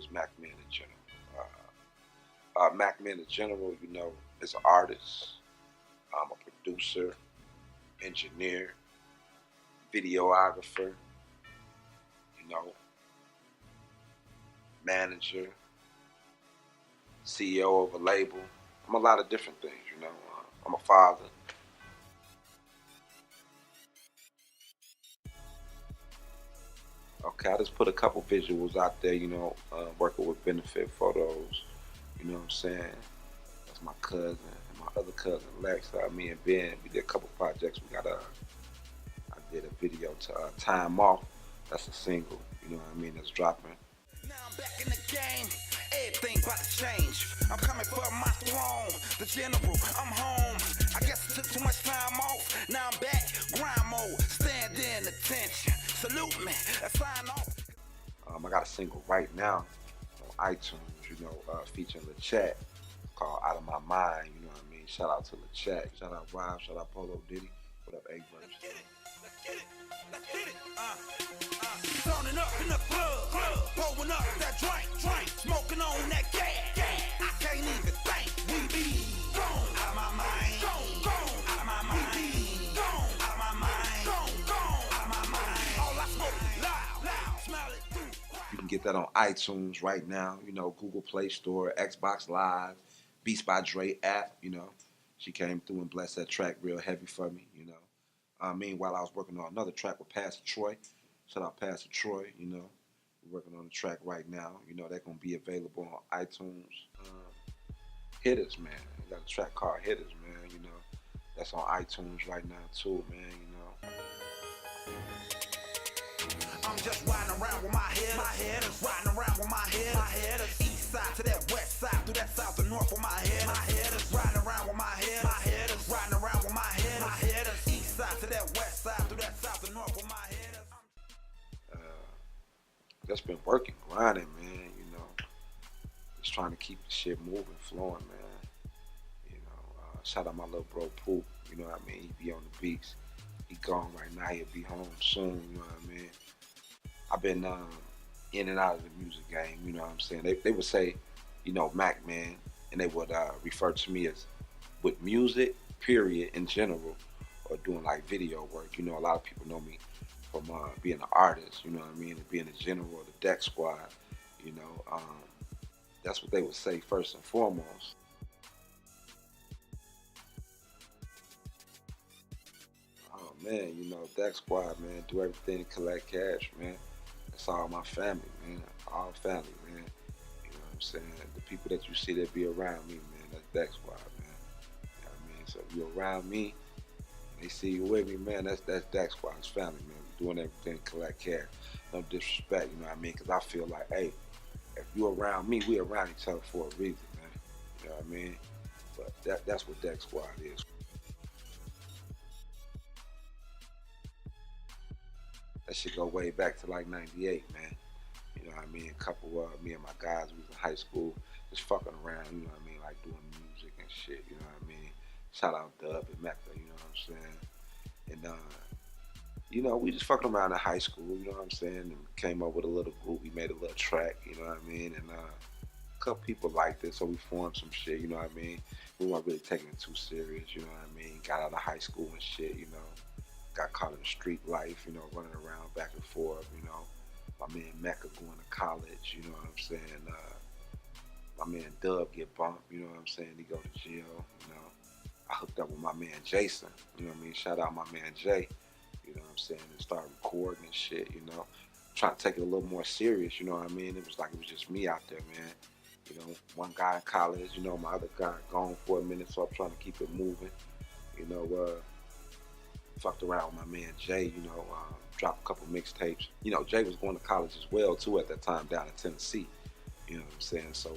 is Mac Man in general. Mac Man in general, is an artist, a producer, engineer, videographer, you know, manager, CEO of a label. I'm a lot of different things. I'm a father. Okay, I just put a couple visuals out there, working with Benafit photos. You know what I'm saying? That's my cousin and my other cousin Lex. Me and Ben, we did a couple projects. I did a video to Time Off. That's a single. You know what I mean? That's dropping. Now I'm back in the game, everything about to change. I'm coming for my throne, the general, I'm home. I guess it took too much time off. Now I'm back, grind mode, stand in attention. Salute me, sign off. I got a single right now on iTunes, featuring the chat called Out of My Mind. You know what I mean? Shout out to the chat. Shout out Rob. Shout out Polo Diddy. What up, A-Verse? Let's get it, let's get it, let's get it. Turning up in the club, pouring up that drink, smoking on that gas. I can't even think. We be gone out of my mind, gone out of my mind, gone out of my mind, gone out of my mind. All I smoke loud, smell it through. You can get that on iTunes right now. Google Play Store, Xbox Live, Beats by Dre app. She came through and blessed that track real heavy for me. Meanwhile, I was working on another track with Pastor Troy. Shout out Pastor Troy. We're working on the track right now. They're gonna be available on iTunes. Hitters, man. I got a track called Hitters, man. That's on iTunes right now too, man. I'm just riding around with my head, riding around with my head, east side to that west side, through that south and north with my head, riding around with my head, riding around with my head, east side to that west side, through that south and north with my head. Just been working, grinding, man. Just trying to keep the shit moving, flowing, man. Shout out my little bro Poop. You know what I mean? He be on the beats. He gone right now. He'll be home soon. You know what I mean? I've been in and out of the music game. You know what I'm saying? They would say, Mac Man, and they would refer to me as with music, period, in general, or doing like video work. A lot of people know me from being an artist. You know what I mean? And being a general of the Deck Squad. That's what they would say first and foremost. Oh man, Deck Squad, man, do everything to collect cash, man. That's all my family, man. All family, man. You know what I'm saying? The people that you see that be around me, man, that's Deck Squad, man. You know what I mean? So if you're around me, they see you with me, man, that's Deck Squad's family, man. We're doing everything to collect cash. No disrespect, you know what I mean? Because I feel like, hey, if you're around me, we around each other for a reason, man. You know what I mean? But that's what Deck Squad is. That should go way back to like 98, man. You know what I mean? A couple of me and my guys, we was in high school, just fucking around, you know what I mean? Like doing music and shit, you know what I mean? Shout out Dub and Mecca, you know what I'm saying? And, we just fucking around in high school, you know what I'm saying? And came up with a little group, we made a little track, you know what I mean? And a couple people liked it, so we formed some shit, you know what I mean? We weren't really taking it too serious, you know what I mean? Got out of high school and shit, got caught in the street life, running around back and forth, My man Mecca going to college, you know what I'm saying? My man Dub get bumped, you know what I'm saying? He go to jail. I hooked up with my man Jason, you know what I mean? Shout out my man Jay, you know what I'm saying? And started recording and shit, Trying to take it a little more serious, you know what I mean? It was just me out there, man. One guy in college, my other guy gone for a minute, so I'm trying to keep it moving. Fucked around with my man Jay, dropped a couple mixtapes. Jay was going to college as well too at that time down in Tennessee. You know what I'm saying? So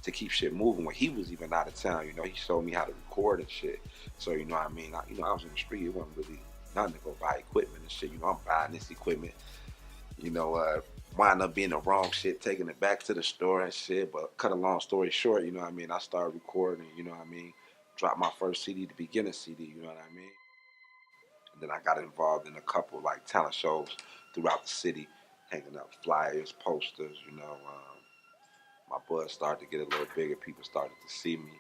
to keep shit moving when he was even out of town, he showed me how to record and shit. So you know what I mean? I was in the street, it wasn't really nothing to go buy equipment and shit. I'm buying this equipment, wind up being the wrong shit, taking it back to the store and shit. But cut a long story short, you know what I mean? I started recording, you know what I mean? Dropped my first CD, the beginner CD, you know what I mean? And then I got involved in a couple like talent shows throughout the city. hanging up flyers, posters. My buzz started to get a little bigger. People started to see me.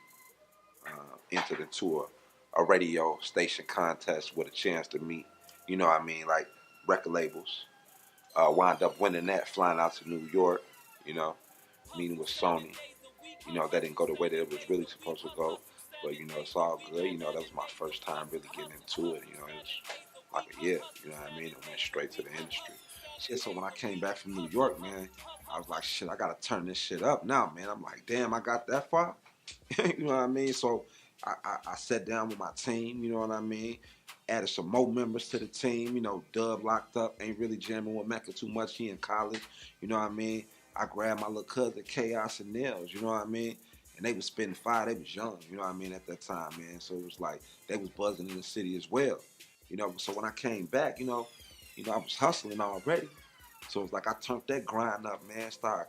Entered into a radio station contest with a chance to meet, like record labels. Wound up winning that, flying out to New York, you know, meeting with Sony. That didn't go the way that it was really supposed to go. But, it's all good. That was my first time really getting into it. It was like a year, you know what I mean? It went straight to the industry. Shit, so when I came back from New York, man, I was like, shit, I gotta turn this shit up now, man. I'm like, damn, I got that far. You know what I mean? So I sat down with my team, you know what I mean? Added some more members to the team, Dub locked up, ain't really jamming with Mecca too much. He in college, you know what I mean? I grabbed my little cousin Chaos and Nails, you know what I mean? And they was spitting fire. They was young, you know what I mean, at that time, man. So it was like they was buzzing in the city as well. So when I came back, I was hustling already. So it's like I turned that grind up, man. Started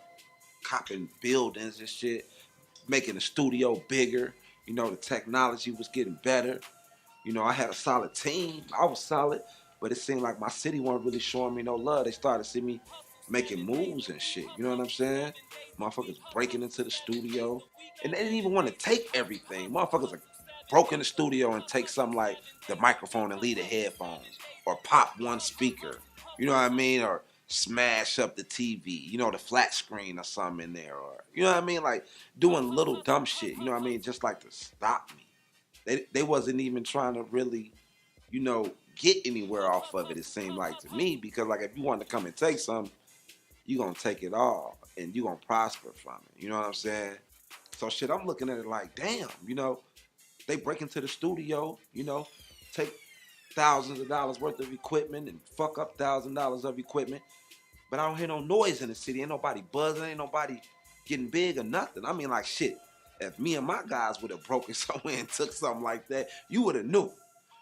copping buildings and shit, making the studio bigger. The technology was getting better. I had a solid team. I was solid, but it seemed like my city wasn't really showing me no love. They started to see me making moves and shit. You know what I'm saying? Motherfuckers breaking into the studio, and they didn't even want to take everything. Motherfuckers like broke in the studio and take something like the microphone and leave the headphones, or pop one speaker. You know what I mean? Or smash up the TV, the flat screen or something in there, or you know what I mean? Like doing little dumb shit. You know what I mean? Just like to stop me. They wasn't even trying to really, get anywhere off of it. It seemed like to me, because like if you want to come and take something, you gonna take it all and you gonna prosper from it. You know what I'm saying? So shit, I'm looking at it like, damn, they break into the studio, take thousands of dollars worth of equipment and fuck up $1,000 of equipment, but I don't hear no noise in the city. Ain't nobody buzzing. Ain't nobody getting big or nothing. I mean, like shit. If me and my guys would have broken somewhere and took something like that, you would have knew.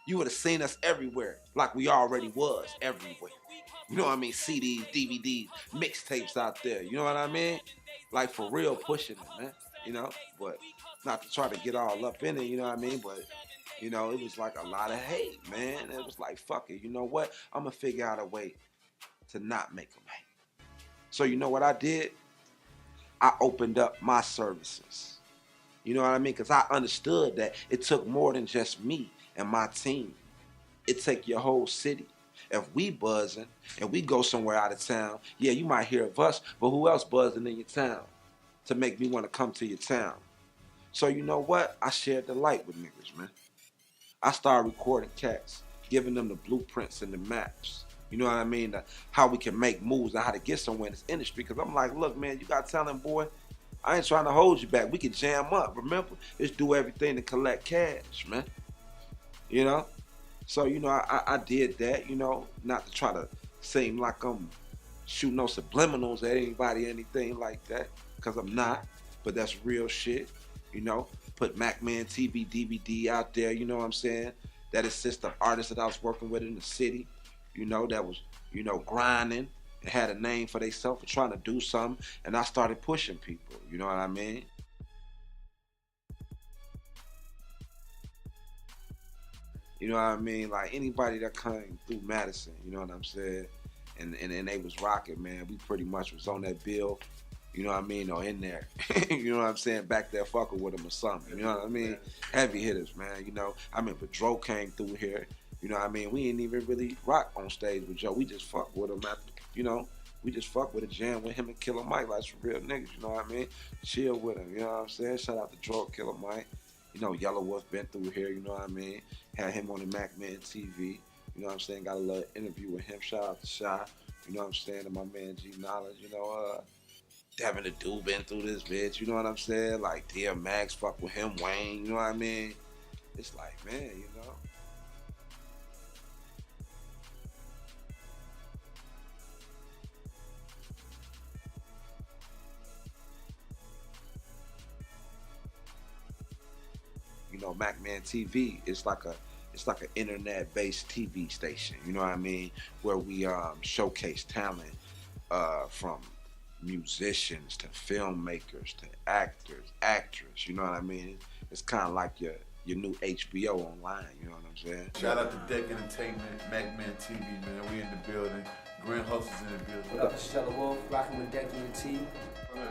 You would have seen us everywhere, like we already was everywhere. You know what I mean? CDs, DVDs, mixtapes out there. You know what I mean? Like for real, pushing it, man. But not to try to get all up in it. You know what I mean? But it was like a lot of hate, man. It was like, fuck it. You know what? I'm gonna figure out a way to not make them hate. So you know what I did? I opened up my services. You know what I mean? Because I understood that it took more than just me and my team. It take your whole city. If we buzzing and we go somewhere out of town, yeah, you might hear of us, but who else buzzing in your town to make me want to come to your town? So you know what? I shared the light with niggas, man. I started recording cats, giving them the blueprints and the maps. You know what I mean? How we can make moves and how to get somewhere in this industry. Because I'm like, look, man, you got talent, boy. I ain't trying to hold you back. We can jam up. Remember, let's do everything to collect cash, man. You know? So, I did that, not to try to seem like I'm shooting no subliminals at anybody, anything like that, because I'm not. But that's real shit, Put MacMan TV DVD out there, you know what I'm saying? That assists the artists that I was working with in the city, that was, grinding and had a name for themselves for trying to do something. And I started pushing people, you know what I mean? You know what I mean? Like anybody that came through Madison, you know what I'm saying? And they was rocking, man. We pretty much was on that bill, you know what I mean, or in there. You know what I'm saying? Back there fucking with them or something. You know what I mean? Heavy hitters, man. I remember Dro came through here. You know what I mean? We ain't even really rock on stage with Joe. We just fuck with him after, we just fuck with a jam with him and Killer Mike like some real niggas, you know what I mean? Chill with him, you know what I'm saying? Shout out to Dro, Killer Mike. Yellow Wolf been through here, you know what I mean? Had him on the MacMan TV, you know what I'm saying? Got a little interview with him. Shout out to Shy, you know what I'm saying? And my man G Knowledge, Devin the Dude been through this bitch, you know what I'm saying? Like, Dear Max, fuck with him, Wayne, you know what I mean? It's like, man, MacMan TV is like an internet-based TV station. You know what I mean? Where we showcase talent from musicians to filmmakers to actors, actors. You know what I mean? It's kind of like your your new HBO online. You know what I'm saying? Shout out to Deck Entertainment, MacMan TV, man. We in the building. Grand Hustle's in the building. What up, it's Stella Wolf, rocking with Deck ENT.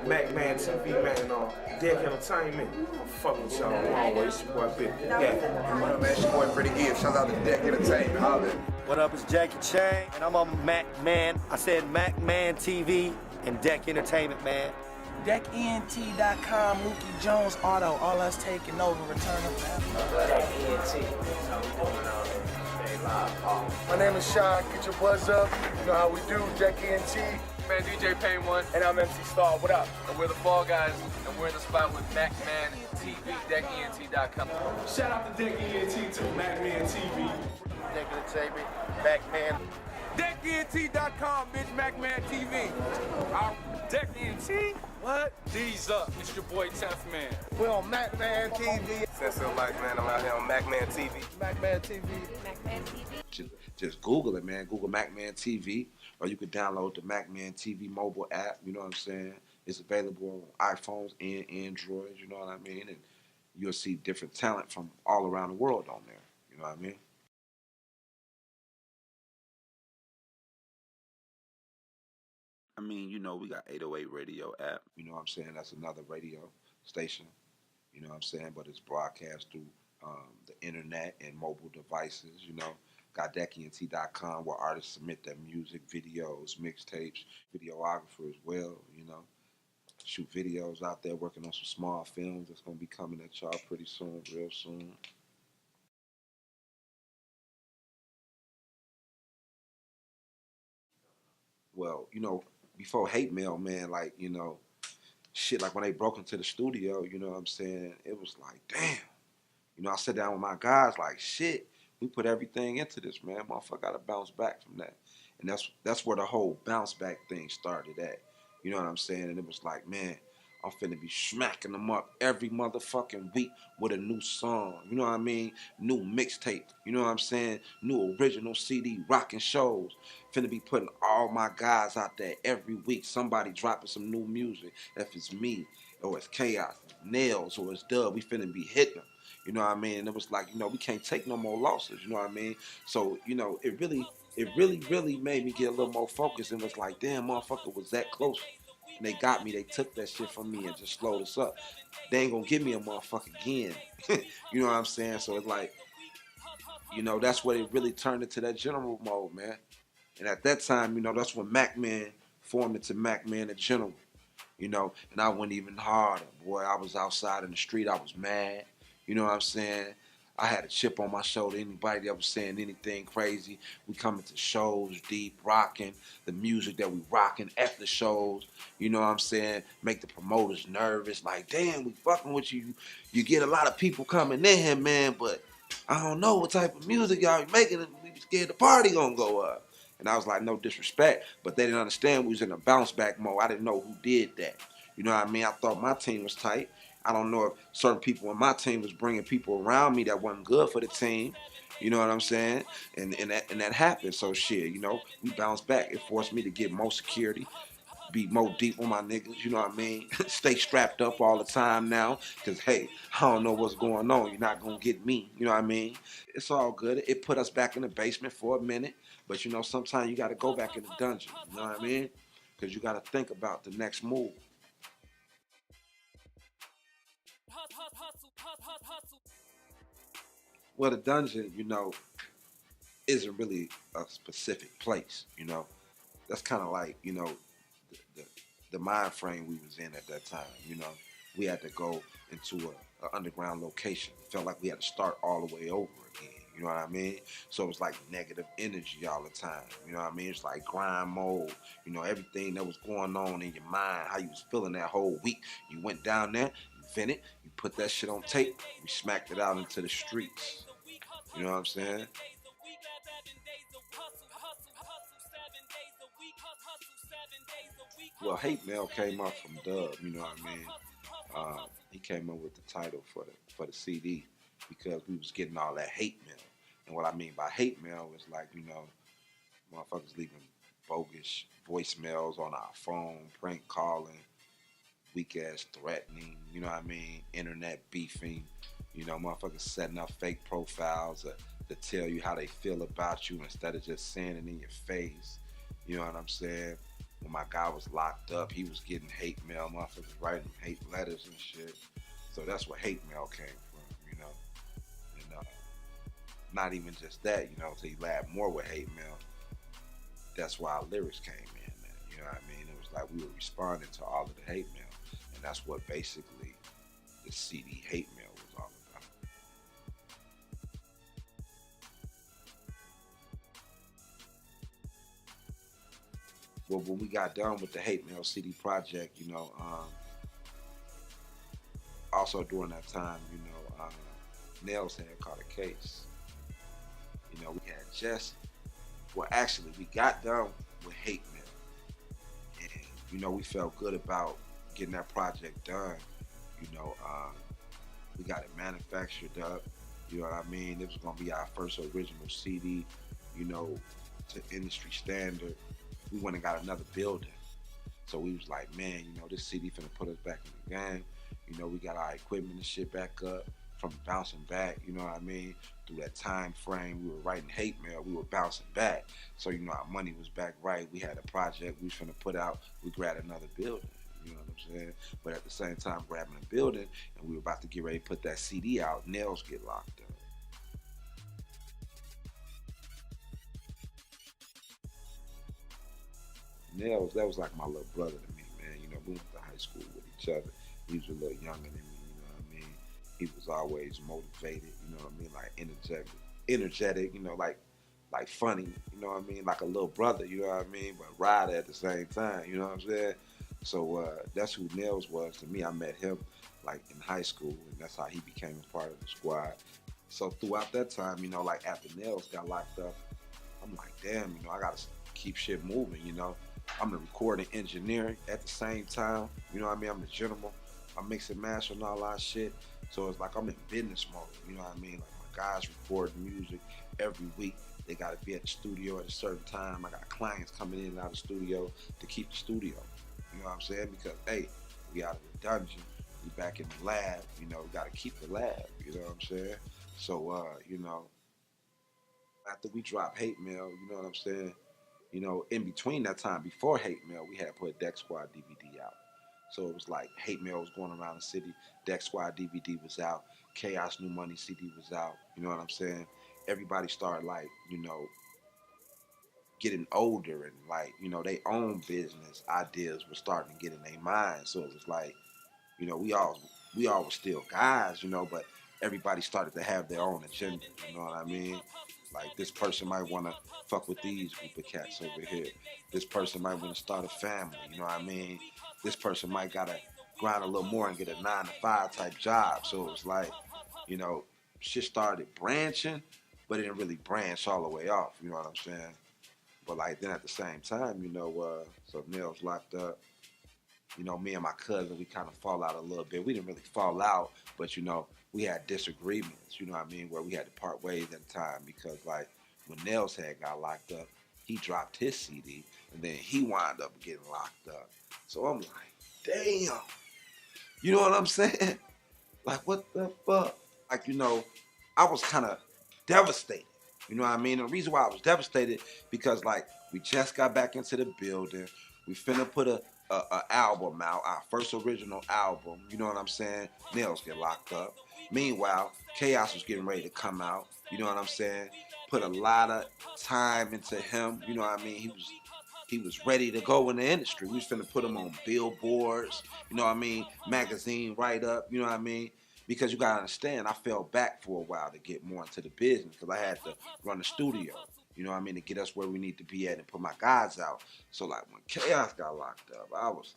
MacMan TV, man, on Deck Entertainment. I'm fucking with y'all always. It's your boy Big. Yeah. What up, man? It's your boy Pretty Gibbs. Shout out to Deck Entertainment. Holla. What up, it's Jackie Chang, and I'm on MacMan. I said MacMan TV and Deck Entertainment, man. DeckENT.com, Mookie Jones Auto, all us taking over, return of Deck ENT. How we doing out there? Stay live. My name is Sean. Get your buzz up. You know how we do. Deck ENT. Man, DJ Payne 1. And I'm MC Star. What up? And we're the Fall Guys, and we're in the spot with MacMan TV, DeckENT.com. Shout out to Deck ENT to MacMan TV. Deck Entertainment, MacMan. DeckENT.com, bitch, MacMan TV. DeckENT? What? D's up. It's your boy Tough Man. We're on MacMan TV. Sense of life, man. I'm out here on MacMan TV. MacMan TV. MacMan TV. Just Google it, man. Google MacMan TV, or you can download the MacMan TV mobile app. You know what I'm saying? It's available on iPhones and Androids. You know what I mean? And you'll see different talent from all around the world on there. You know what I mean? I mean, you know, we got 808 radio app. You know what I'm saying? That's another radio station. You know what I'm saying? But it's broadcast through the internet and mobile devices. You know, got DeckENT.com where artists submit their music, videos, mixtapes, videographer as well. You know, shoot videos out there, working on some small films that's gonna be coming at y'all pretty soon, real soon. Well, you know, before Hate Mail, man, like, you know, shit, like when they broke into the studio, you know what I'm saying? It was like, damn. You know, I sat down with my guys like, shit, we put everything into this, man. Motherfucker gotta bounce back from that. And that's where the whole bounce back thing started at. You know what I'm saying? And it was like, man, I'm finna be smacking them up every motherfucking week with a new song. You know what I mean? New mixtape. You know what I'm saying? New original CD, rocking shows. Finna be putting all my guys out there every week. Somebody dropping some new music. If it's me, or it's Chaos, Nails, or it's Dub, we finna be hitting them. You know what I mean? And it was like, you know, we can't take no more losses. You know what I mean? So, you know, it really made me get a little more focused and was like, damn, motherfucker was that close. And they got me. They took that shit from me and just slowed us up. They ain't gonna give me a motherfucker again. You know what I'm saying? So it's like, you know, that's what it really turned into that general mode, man. And at that time, you know, that's when MacMan formed into MacMan the General. You know, and I went even harder. Boy, I was outside in the street. I was mad. You know what I'm saying? I had a chip on my shoulder. Anybody that was saying anything crazy, we coming to shows, deep, rocking the music that we rocking at the shows. You know what I'm saying? Make the promoters nervous. Like, damn, we fucking with you. You get a lot of people coming in here, man, but I don't know what type of music y'all be making. We scared the party gonna go up. And I was like, no disrespect, but they didn't understand we was in a bounce back mode. I didn't know who did that. You know what I mean? I thought my team was tight. I don't know if certain people in my team was bringing people around me that wasn't good for the team. You know what I'm saying? And that happened. So shit, you know, we bounced back. It forced me to get more security, be more deep with my niggas. You know what I mean? Stay strapped up all the time now. Cause hey, I don't know what's going on. You're not gonna get me. You know what I mean? It's all good. It put us back in the basement for a minute. But you know, sometimes you gotta go back in the dungeon. You know what I mean? Cause you gotta think about the next move. Well, the dungeon, you know, isn't really a specific place, you know. That's kind of like, you know, the mind frame we was in at that time, you know. We had to go into a underground location. It felt like we had to start all the way over again, you know what I mean? So it was like negative energy all the time, you know what I mean? It's like grind mode, you know, everything that was going on in your mind, how you was feeling that whole week. You went down there, you vented, you put that shit on tape, you smacked it out into the streets. You know what I'm saying? Well, Hate Mail came up from Dub, you know what I mean? He came up with the title for the CD because we was getting all that hate mail. And what I mean by hate mail is like, you know, motherfuckers leaving bogus voicemails on our phone, prank calling, weak ass threatening, you know what I mean? Internet beefing, You know, motherfuckers setting up fake profiles to tell you how they feel about you instead of just saying it in your face. You know what I'm saying? When my guy was locked up, he was getting hate mail, motherfuckers writing hate letters and shit. So that's where hate mail came from, you know. And not even just that, you know, to elab more with hate mail. That's why our lyrics came in, man. You know what I mean? It was like we were responding to all of the hate mail. And that's what basically the CD hate mail was all about. Well, when we got done with the hate mail CD project, you know, also during that time, you know, Nails had caught a case. You know, we had just, well, actually, we got done with hate mail. And, you know, we felt good about getting that project done. You know, we got it manufactured up. You know what I mean? It was going to be our first original CD, you know, to industry standard. We went and got another building. So we was like, man, you know, this CD finna put us back in the game. You know, we got our equipment and shit back up from bouncing back, you know what I mean? Through that time frame, we were writing hate mail, we were bouncing back. So, you know, our money was back right. We had a project we was finna put out, we grabbed another building, you know what I'm saying? But at the same time, grabbing a building, and we were about to get ready to put that CD out, Nails get locked up. Nails, that was like my little brother to me, man. You know, we went to high school with each other. He was a little younger than me, you know what I mean? He was always motivated, you know what I mean? Like energetic, you know, like funny, you know what I mean? Like a little brother, you know what I mean? But rider at the same time, you know what I'm saying? So that's who Nails was to me. I met him like in high school, and that's how he became a part of the squad. So throughout that time, you know, like after Nails got locked up, I'm like, damn, you know, I gotta keep shit moving, you know. I'm the recording engineer at the same time, you know what I mean? I'm the gentleman. I'm mixing, mastering, all that shit. So it's like I'm in business mode, you know what I mean? Like my guys recording music every week. They gotta be at the studio at a certain time. I got clients coming in and out of the studio to keep the studio. You know what I'm saying? Because hey, we out of the dungeon, we back in the lab, you know, we gotta keep the lab, you know what I'm saying? So you know, after we drop hate mail, you know what I'm saying? You know, in between that time, before hate mail, we had put Deck Squad DVD out. So it was like hate mail was going around the city, Deck Squad DVD was out, Chaos New Money CD was out, you know what I'm saying? Everybody started like, you know, getting older and like, you know, they own business ideas were starting to get in their minds. So it was like, you know, we all were still guys, you know, but everybody started to have their own agenda. You know what I mean? Like this person might want to fuck with these group of cats over here. This person might want to start a family. You know what I mean? This person might gotta grind a little more and get a 9-to-5 type job. So it was like, you know, shit started branching, but it didn't really branch all the way off. You know what I'm saying? But like then at the same time, you know, so Nails locked up. You know, me and my cousin, we kind of fall out a little bit. We didn't really fall out, but you know, we had disagreements, you know what I mean, where we had to part ways at the time because like when Nails had got locked up, he dropped his CD and then he wound up getting locked up. So I'm like, damn. You know what I'm saying? Like, what the fuck? Like, you know, I was kind of devastated. You know what I mean? And the reason why I was devastated because like we just got back into the building. We finna put a album out, our first original album. You know what I'm saying? Nails get locked up. Meanwhile, Chaos was getting ready to come out. You know what I'm saying? Put a lot of time into him. You know what I mean? He was ready to go in the industry. We was finna put him on billboards. You know what I mean? Magazine write up. You know what I mean? Because you gotta understand, I fell back for a while to get more into the business because I had to run the studio. You know what I mean? To get us where we need to be at and put my guys out. So like when Chaos got locked up, I was.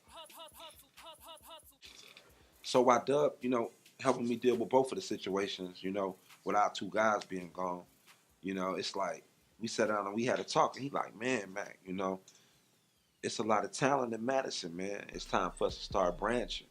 So I Dub, you know, helping me deal with both of the situations, you know, with our two guys being gone. You know, it's like we sat down and we had a talk and he like, man, Mac, you know, it's a lot of talent in Madison, man. It's time for us to start branching.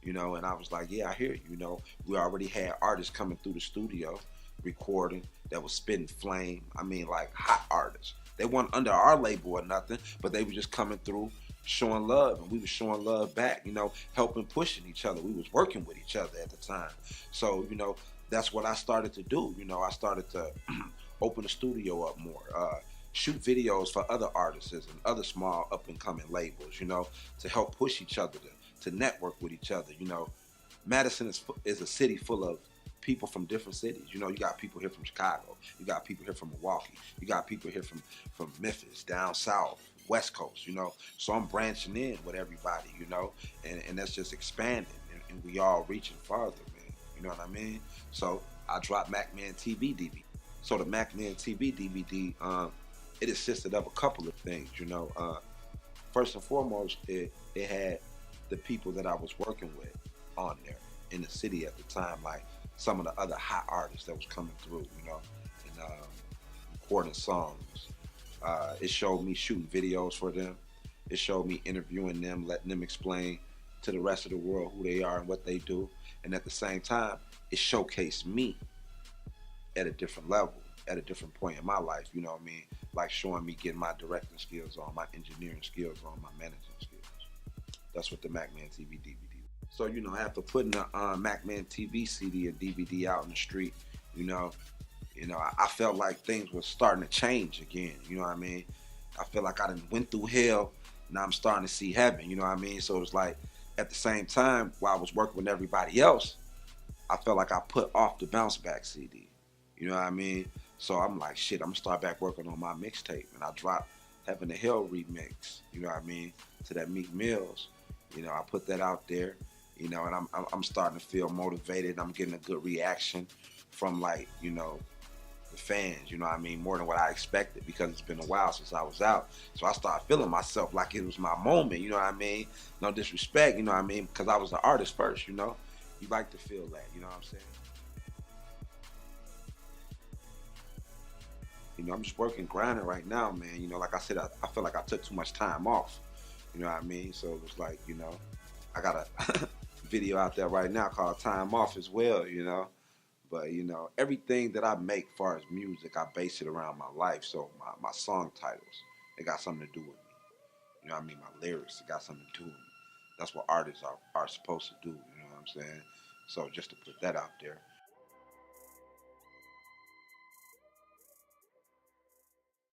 You know, and I was like, yeah, I hear you. You know, we already had artists coming through the studio recording that was spitting flame. I mean, like hot artists. They weren't under our label or nothing, but they were just coming through, showing love, and we was showing love back, you know, helping, pushing each other. We was working with each other at the time. So, you know, that's what I started to do. You know, I started to open the studio up more, shoot videos for other artists and other small up and coming labels, you know, to help push each other, to network with each other. You know, Madison is a city full of people from different cities. You know, you got people here from Chicago, you got people here from Milwaukee, you got people here from Memphis, down south, West Coast, you know. So I'm branching in with everybody, you know, and that's just expanding, and we all reaching farther, man. You know what I mean? So I dropped MacMan TV DVD. So the MacMan TV DVD, it assisted of a couple of things, you know. First and foremost, it had the people that I was working with on there in the city at the time, like some of the other hot artists that was coming through, you know, and recording songs. It showed me shooting videos for them. It showed me interviewing them, letting them explain to the rest of the world who they are and what they do. And at the same time, it showcased me at a different level, at a different point in my life, you know what I mean? Like showing me getting my directing skills on, my engineering skills on, my managing skills. That's what the MacMan TV DVD. So, you know, after putting the MacMan TV CD and DVD out in the street, you know, I felt like things were starting to change again. You know what I mean? I feel like I done went through hell. Now I'm starting to see heaven. You know what I mean? So it's like at the same time, while I was working with everybody else, I felt like I put off the Bounce Back CD. You know what I mean? So I'm like, shit, I'm gonna start back working on my mixtape. And I dropped Heaven to Hell remix, you know what I mean, to that Meek Mills. You know, I put that out there, you know, and I'm starting to feel motivated. I'm getting a good reaction from, like, you know, the fans, you know what I mean, more than what I expected, because it's been a while since I was out. So I started feeling myself like it was my moment, you know what I mean? No disrespect, you know what I mean, because I was the artist first, you know? You like to feel that, you know what I'm saying? You know, I'm just working, grinding right now, man. You know, like I said, I feel like I took too much time off. You know what I mean? So it was like, you know, I got a video out there right now called Time Off as well, you know. But, you know, everything that I make as far as music, I base it around my life. So my song titles, they got something to do with me. You know what I mean? My lyrics, it got something to do with me. That's what artists are supposed to do, you know what I'm saying? So just to put that out there.